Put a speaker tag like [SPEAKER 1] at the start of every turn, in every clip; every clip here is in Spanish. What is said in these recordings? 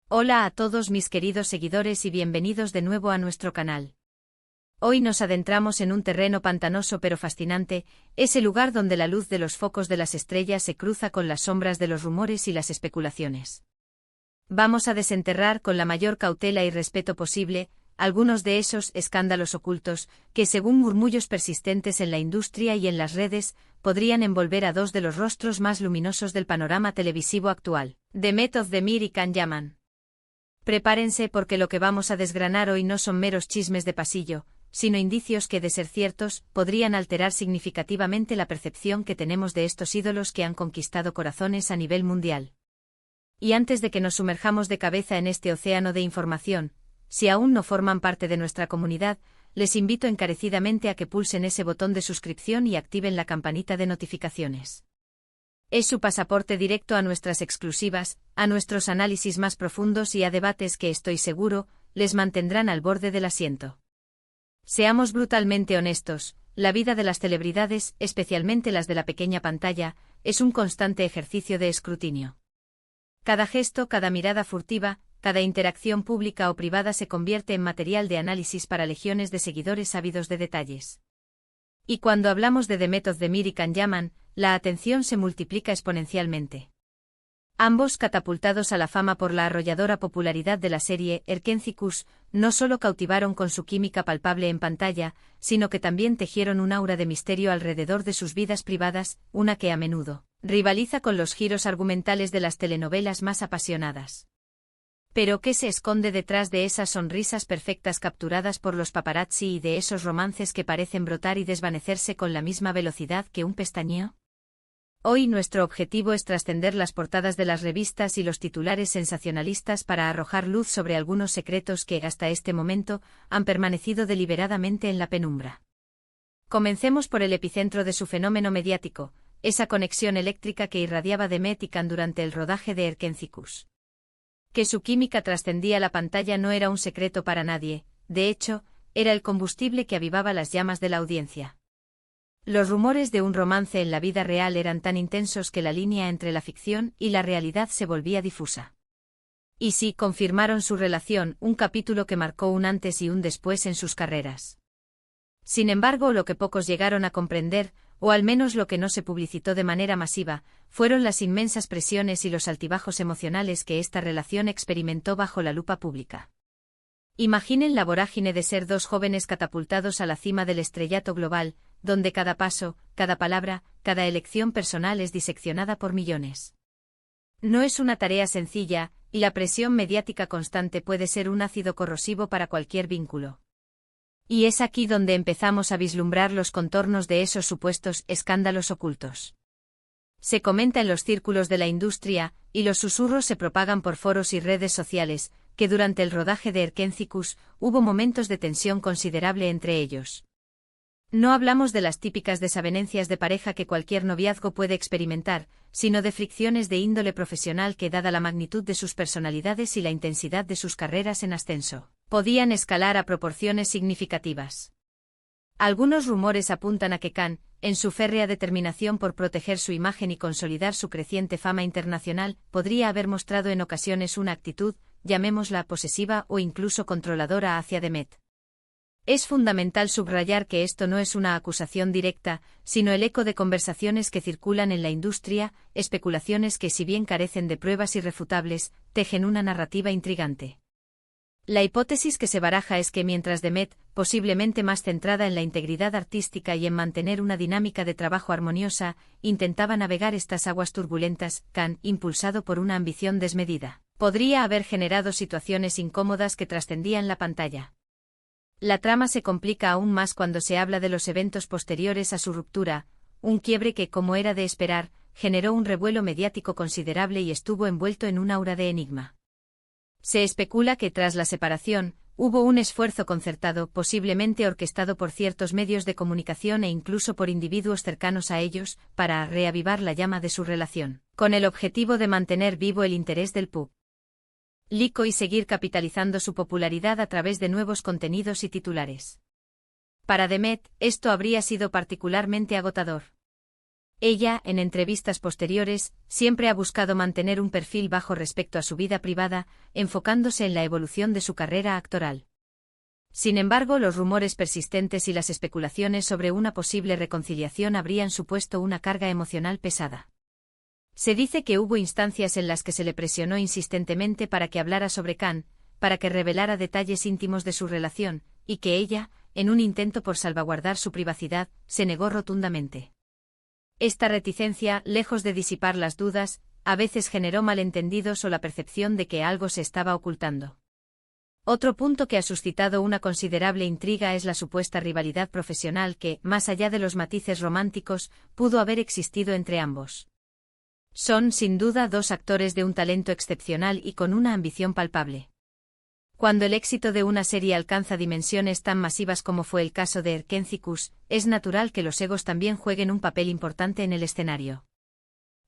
[SPEAKER 1] Hola a todos mis queridos seguidores y bienvenidos de nuevo a nuestro canal. Hoy nos adentramos en un terreno pantanoso pero fascinante, ese lugar donde la luz de los focos de las estrellas se cruza con las sombras de los rumores y las especulaciones. Vamos a desenterrar con la mayor cautela y respeto posible algunos de esos escándalos ocultos que, según murmullos persistentes en la industria y en las redes, podrían envolver a dos de los rostros más luminosos del panorama televisivo actual, Demet Özdemir y Can Yaman. Prepárense porque lo que vamos a desgranar hoy no son meros chismes de pasillo, sino indicios que, de ser ciertos, podrían alterar significativamente la percepción que tenemos de estos ídolos que han conquistado corazones a nivel mundial. Y antes de que nos sumerjamos de cabeza en este océano de información, si aún no forman parte de nuestra comunidad, les invito encarecidamente a que pulsen ese botón de suscripción y activen la campanita de notificaciones. Es su pasaporte directo a nuestras exclusivas, a nuestros análisis más profundos y a debates que, estoy seguro, les mantendrán al borde del asiento. Seamos brutalmente honestos, la vida de las celebridades, especialmente las de la pequeña pantalla, es un constante ejercicio de escrutinio. Cada gesto, cada mirada furtiva, cada interacción pública o privada se convierte en material de análisis para legiones de seguidores ávidos de detalles. Y cuando hablamos de Demet Özdemir y Can Yaman, la atención se multiplica exponencialmente. Ambos, catapultados a la fama por la arrolladora popularidad de la serie Erkenci Kuş, no solo cautivaron con su química palpable en pantalla, sino que también tejieron un aura de misterio alrededor de sus vidas privadas, una que a menudo rivaliza con los giros argumentales de las telenovelas más apasionadas. Pero ¿qué se esconde detrás de esas sonrisas perfectas capturadas por los paparazzi y de esos romances que parecen brotar y desvanecerse con la misma velocidad que un pestañeo? Hoy nuestro objetivo es trascender las portadas de las revistas y los titulares sensacionalistas para arrojar luz sobre algunos secretos que, hasta este momento, han permanecido deliberadamente en la penumbra. Comencemos por el epicentro de su fenómeno mediático, esa conexión eléctrica que irradiaba Demet y Can durante el rodaje de Erkenci Kuş. Que su química trascendía la pantalla no era un secreto para nadie, de hecho, era el combustible que avivaba las llamas de la audiencia. Los rumores de un romance en la vida real eran tan intensos que la línea entre la ficción y la realidad se volvía difusa. Y sí, confirmaron su relación, un capítulo que marcó un antes y un después en sus carreras. Sin embargo, lo que pocos llegaron a comprender, o al menos lo que no se publicitó de manera masiva, fueron las inmensas presiones y los altibajos emocionales que esta relación experimentó bajo la lupa pública. Imaginen la vorágine de ser dos jóvenes catapultados a la cima del estrellato global, donde cada paso, cada palabra, cada elección personal es diseccionada por millones. No es una tarea sencilla, y la presión mediática constante puede ser un ácido corrosivo para cualquier vínculo. Y es aquí donde empezamos a vislumbrar los contornos de esos supuestos escándalos ocultos. Se comenta en los círculos de la industria, y los susurros se propagan por foros y redes sociales, que durante el rodaje de Erkenci Kuş hubo momentos de tensión considerable entre ellos. No hablamos de las típicas desavenencias de pareja que cualquier noviazgo puede experimentar, sino de fricciones de índole profesional que, dada la magnitud de sus personalidades y la intensidad de sus carreras en ascenso, podían escalar a proporciones significativas. Algunos rumores apuntan a que Can, en su férrea determinación por proteger su imagen y consolidar su creciente fama internacional, podría haber mostrado en ocasiones una actitud, llamémosla posesiva o incluso controladora hacia Demet. Es fundamental subrayar que esto no es una acusación directa, sino el eco de conversaciones que circulan en la industria, especulaciones que, si bien carecen de pruebas irrefutables, tejen una narrativa intrigante. La hipótesis que se baraja es que mientras Demet, posiblemente más centrada en la integridad artística y en mantener una dinámica de trabajo armoniosa, intentaba navegar estas aguas turbulentas, Can, impulsado por una ambición desmedida, podría haber generado situaciones incómodas que trascendían la pantalla. La trama se complica aún más cuando se habla de los eventos posteriores a su ruptura, un quiebre que, como era de esperar, generó un revuelo mediático considerable y estuvo envuelto en un aura de enigma. Se especula que tras la separación, hubo un esfuerzo concertado, posiblemente orquestado por ciertos medios de comunicación e incluso por individuos cercanos a ellos, para reavivar la llama de su relación, con el objetivo de mantener vivo el interés del público y seguir capitalizando su popularidad a través de nuevos contenidos y titulares. Para Demet, esto habría sido particularmente agotador. Ella, en entrevistas posteriores, siempre ha buscado mantener un perfil bajo respecto a su vida privada, enfocándose en la evolución de su carrera actoral. Sin embargo, los rumores persistentes y las especulaciones sobre una posible reconciliación habrían supuesto una carga emocional pesada. Se dice que hubo instancias en las que se le presionó insistentemente para que hablara sobre Khan, para que revelara detalles íntimos de su relación, y que ella, en un intento por salvaguardar su privacidad, se negó rotundamente. Esta reticencia, lejos de disipar las dudas, a veces generó malentendidos o la percepción de que algo se estaba ocultando. Otro punto que ha suscitado una considerable intriga es la supuesta rivalidad profesional que, más allá de los matices románticos, pudo haber existido entre ambos. Son, sin duda, dos actores de un talento excepcional y con una ambición palpable. Cuando el éxito de una serie alcanza dimensiones tan masivas como fue el caso de Erkencikus, es natural que los egos también jueguen un papel importante en el escenario.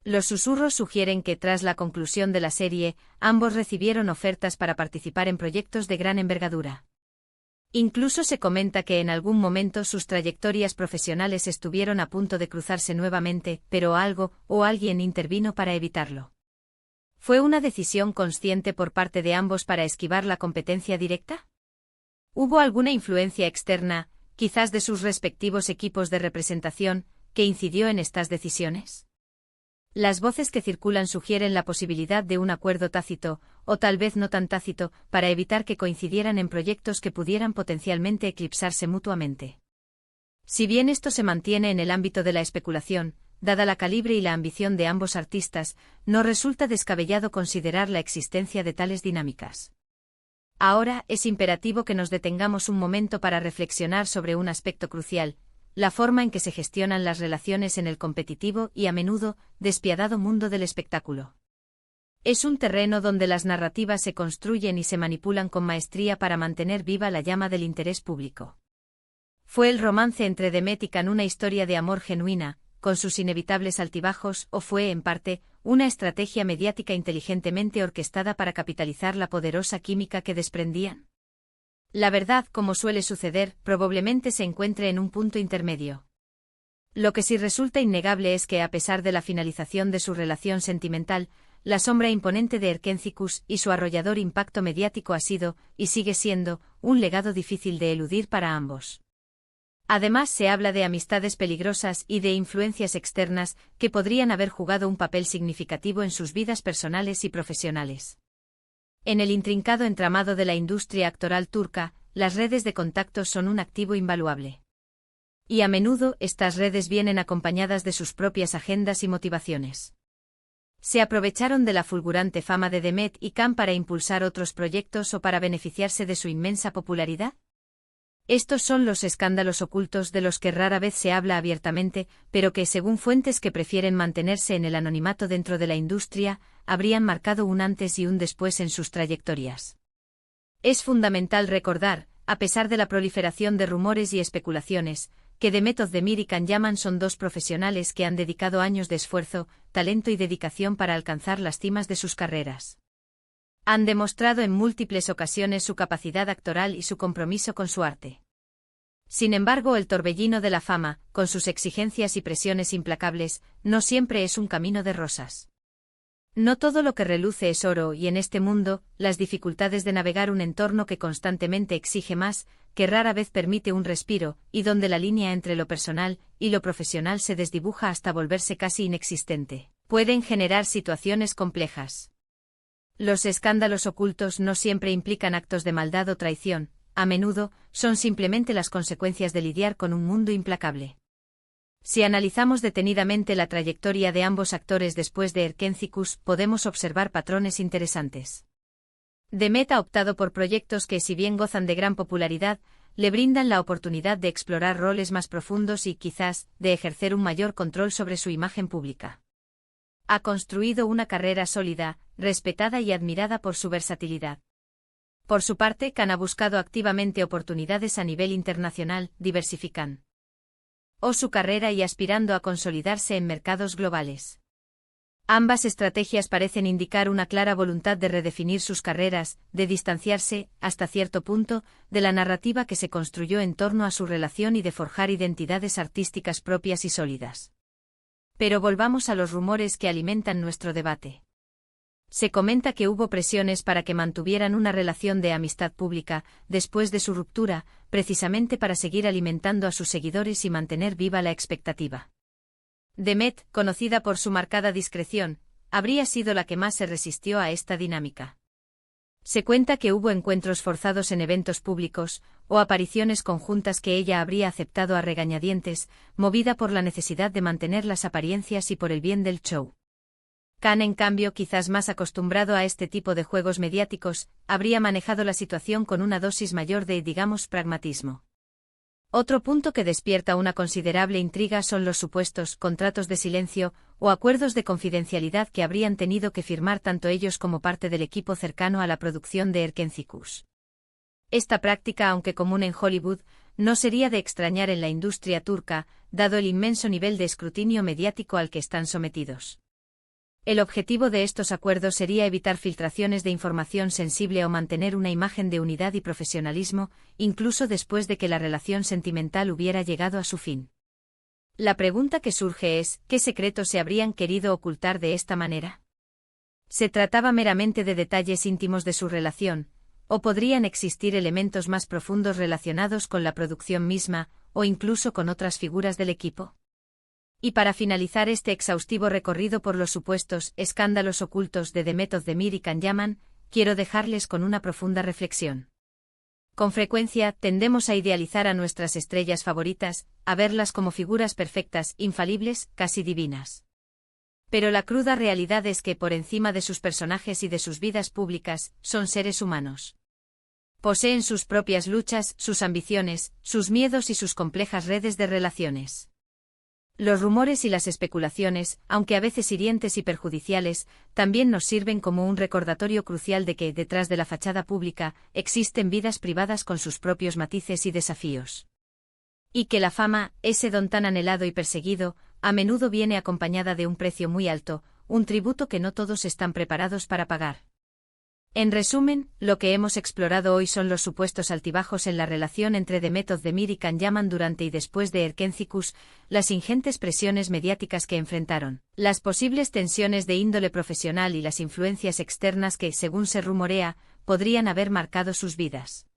[SPEAKER 1] Los susurros sugieren que tras la conclusión de la serie, ambos recibieron ofertas para participar en proyectos de gran envergadura. Incluso se comenta que en algún momento sus trayectorias profesionales estuvieron a punto de cruzarse nuevamente, pero algo o alguien intervino para evitarlo. ¿Fue una decisión consciente por parte de ambos para esquivar la competencia directa? ¿Hubo alguna influencia externa, quizás de sus respectivos equipos de representación, que incidió en estas decisiones? Las voces que circulan sugieren la posibilidad de un acuerdo tácito, o tal vez no tan tácito, para evitar que coincidieran en proyectos que pudieran potencialmente eclipsarse mutuamente. Si bien esto se mantiene en el ámbito de la especulación, dada la calibre y la ambición de ambos artistas, no resulta descabellado considerar la existencia de tales dinámicas. Ahora es imperativo que nos detengamos un momento para reflexionar sobre un aspecto crucial: la forma en que se gestionan las relaciones en el competitivo y a menudo despiadado mundo del espectáculo. Es un terreno donde las narrativas se construyen y se manipulan con maestría para mantener viva la llama del interés público. ¿Fue el romance entre Demet y Khan una historia de amor genuina, con sus inevitables altibajos, o fue, en parte, una estrategia mediática inteligentemente orquestada para capitalizar la poderosa química que desprendían? La verdad, como suele suceder, probablemente se encuentre en un punto intermedio. Lo que sí resulta innegable es que, a pesar de la finalización de su relación sentimental, la sombra imponente de Erkencikus y su arrollador impacto mediático ha sido, y sigue siendo, un legado difícil de eludir para ambos. Además, se habla de amistades peligrosas y de influencias externas que podrían haber jugado un papel significativo en sus vidas personales y profesionales. En el intrincado entramado de la industria actoral turca, las redes de contactos son un activo invaluable. Y a menudo estas redes vienen acompañadas de sus propias agendas y motivaciones. ¿Se aprovecharon de la fulgurante fama de Demet y Khan para impulsar otros proyectos o para beneficiarse de su inmensa popularidad? Estos son los escándalos ocultos de los que rara vez se habla abiertamente, pero que, según fuentes que prefieren mantenerse en el anonimato dentro de la industria, habrían marcado un antes y un después en sus trayectorias. Es fundamental recordar, a pesar de la proliferación de rumores y especulaciones, que Demet Özdemir y Khan Yaman son dos profesionales que han dedicado años de esfuerzo, talento y dedicación para alcanzar las cimas de sus carreras. Han demostrado en múltiples ocasiones su capacidad actoral y su compromiso con su arte. Sin embargo, el torbellino de la fama, con sus exigencias y presiones implacables, no siempre es un camino de rosas. No todo lo que reluce es oro, y en este mundo, las dificultades de navegar un entorno que constantemente exige más, que rara vez permite un respiro, y donde la línea entre lo personal y lo profesional se desdibuja hasta volverse casi inexistente, pueden generar situaciones complejas. Los escándalos ocultos no siempre implican actos de maldad o traición, a menudo son simplemente las consecuencias de lidiar con un mundo implacable. Si analizamos detenidamente la trayectoria de ambos actores después de Erkencikus, podemos observar patrones interesantes. Demet ha optado por proyectos que, si bien gozan de gran popularidad, le brindan la oportunidad de explorar roles más profundos y, quizás, de ejercer un mayor control sobre su imagen pública. Ha construido una carrera sólida, respetada y admirada por su versatilidad. Por su parte, Khan ha buscado activamente oportunidades a nivel internacional, diversificando su carrera y aspirando a consolidarse en mercados globales. Ambas estrategias parecen indicar una clara voluntad de redefinir sus carreras, de distanciarse, hasta cierto punto, de la narrativa que se construyó en torno a su relación y de forjar identidades artísticas propias y sólidas. Pero volvamos a los rumores que alimentan nuestro debate. Se comenta que hubo presiones para que mantuvieran una relación de amistad pública, después de su ruptura, precisamente para seguir alimentando a sus seguidores y mantener viva la expectativa. Demet, conocida por su marcada discreción, habría sido la que más se resistió a esta dinámica. Se cuenta que hubo encuentros forzados en eventos públicos, o apariciones conjuntas que ella habría aceptado a regañadientes, movida por la necesidad de mantener las apariencias y por el bien del show. Khan, en cambio, quizás más acostumbrado a este tipo de juegos mediáticos, habría manejado la situación con una dosis mayor de, digamos, pragmatismo. Otro punto que despierta una considerable intriga son los supuestos contratos de silencio o acuerdos de confidencialidad que habrían tenido que firmar tanto ellos como parte del equipo cercano a la producción de Erkencikus. Esta práctica, aunque común en Hollywood, no sería de extrañar en la industria turca, dado el inmenso nivel de escrutinio mediático al que están sometidos. El objetivo de estos acuerdos sería evitar filtraciones de información sensible o mantener una imagen de unidad y profesionalismo, incluso después de que la relación sentimental hubiera llegado a su fin. La pregunta que surge es, ¿qué secretos se habrían querido ocultar de esta manera? ¿Se trataba meramente de detalles íntimos de su relación, o podrían existir elementos más profundos relacionados con la producción misma, o incluso con otras figuras del equipo? Y para finalizar este exhaustivo recorrido por los supuestos escándalos ocultos de Demet Özdemir y Can Yaman, quiero dejarles con una profunda reflexión. Con frecuencia tendemos a idealizar a nuestras estrellas favoritas, a verlas como figuras perfectas, infalibles, casi divinas. Pero la cruda realidad es que por encima de sus personajes y de sus vidas públicas, son seres humanos. Poseen sus propias luchas, sus ambiciones, sus miedos y sus complejas redes de relaciones. Los rumores y las especulaciones, aunque a veces hirientes y perjudiciales, también nos sirven como un recordatorio crucial de que, detrás de la fachada pública, existen vidas privadas con sus propios matices y desafíos. Y que la fama, ese don tan anhelado y perseguido, a menudo viene acompañada de un precio muy alto, un tributo que no todos están preparados para pagar. En resumen, lo que hemos explorado hoy son los supuestos altibajos en la relación entre Demet Özdemir y Can Yaman durante y después de Erkencikus, las ingentes presiones mediáticas que enfrentaron, las posibles tensiones de índole profesional y las influencias externas que, según se rumorea, podrían haber marcado sus vidas.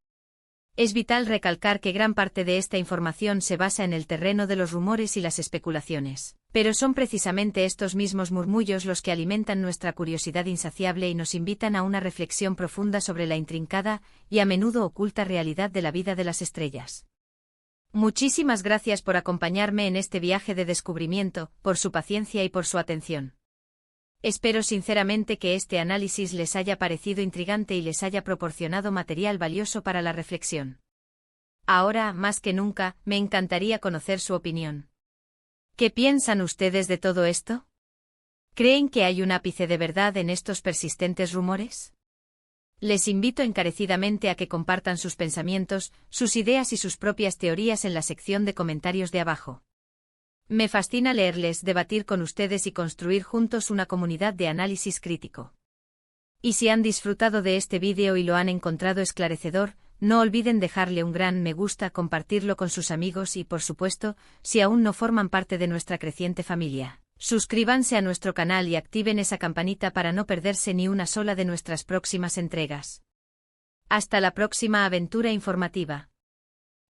[SPEAKER 1] Es vital recalcar que gran parte de esta información se basa en el terreno de los rumores y las especulaciones, pero son precisamente estos mismos murmullos los que alimentan nuestra curiosidad insaciable y nos invitan a una reflexión profunda sobre la intrincada y a menudo oculta realidad de la vida de las estrellas. Muchísimas gracias por acompañarme en este viaje de descubrimiento, por su paciencia y por su atención. Espero sinceramente que este análisis les haya parecido intrigante y les haya proporcionado material valioso para la reflexión. Ahora, más que nunca, me encantaría conocer su opinión. ¿Qué piensan ustedes de todo esto? ¿Creen que hay un ápice de verdad en estos persistentes rumores? Les invito encarecidamente a que compartan sus pensamientos, sus ideas y sus propias teorías en la sección de comentarios de abajo. Me fascina leerles, debatir con ustedes y construir juntos una comunidad de análisis crítico. Y si han disfrutado de este vídeo y lo han encontrado esclarecedor, no olviden dejarle un gran me gusta, compartirlo con sus amigos y, por supuesto, si aún no forman parte de nuestra creciente familia, suscríbanse a nuestro canal y activen esa campanita para no perderse ni una sola de nuestras próximas entregas. Hasta la próxima aventura informativa.